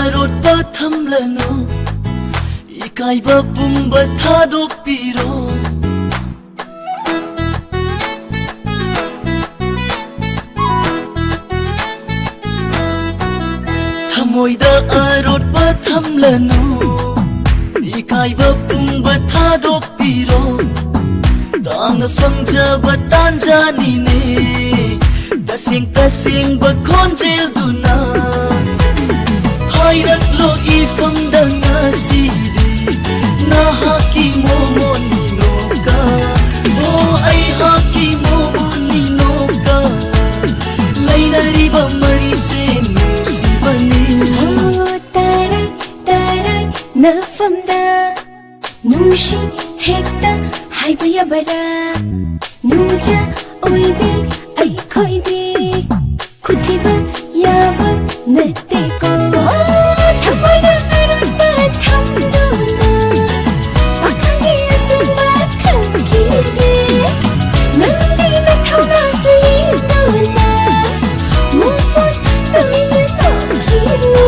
arotba thamlano ikaiba pumba thadokpiro thamoida arotba thamlano ikaiba pumba thadokpiro tangna fangjaba tanjanine tasing ba khonjel duna hairaglo ifamda ngasidi na haki momo ninoka o ai haki momo ninoka lainariba marise nusibani tarai tarai nafamda nushi hekta haiba yabara nuja oibi ai khoibi khutiba yaba nate ko thamana arotba thamdona akhangi asba khangide nandi na thauna suidona mupon toina tokhini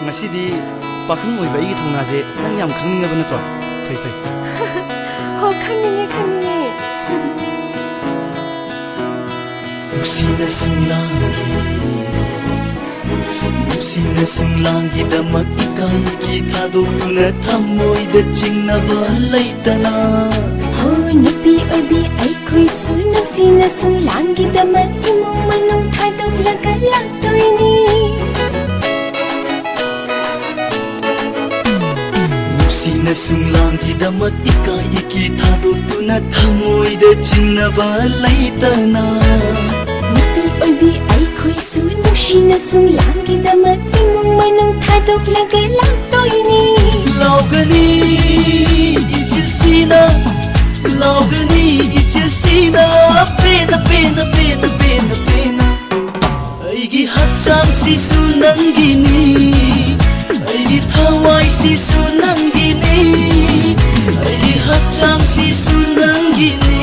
ngasi pakhang oi bai thongna je nang yam khangning ba natro fai fai ho khangning Nusina singlangi damak ikai ki thadokuna thamoida chingnaba laitana ho nupi obi ai khoi su nusina singlangi damak imong manong thadok laga laktoini Nusina singlangi damak ikai ki thadokuna thamoida chingnaba laitana nupi obi ai khoi su nusina singlangi damak imong manong thadok laga laktoini Laugani ichilsina pena pena pena pena pena aigi hachang sisu nangini aigi thawai sisu nangini aigi hachang sisu nangini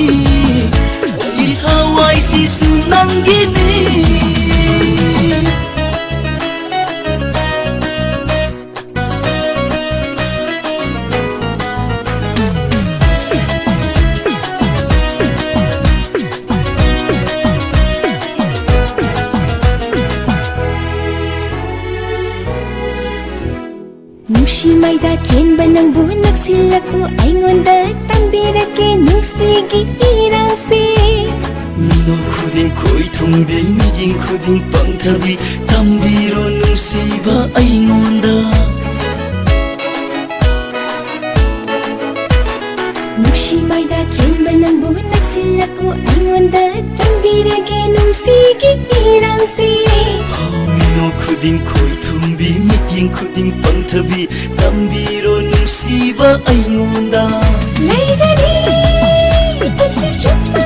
aigi thawai sisu nangini Nushi maida chen banang bu naksilaku aingonda tambirake nungsigi irase Mino khuding khoi thungbi miging khuding pangthabi tambiro nungsiba aingonda Nushi maida chen banang bu naksilaku aingonda tambirake nungsigi irase Mino khuding khoi thungbi miging khuding pangthabi tambiro nungsiba aingonda Laigari pasi chupa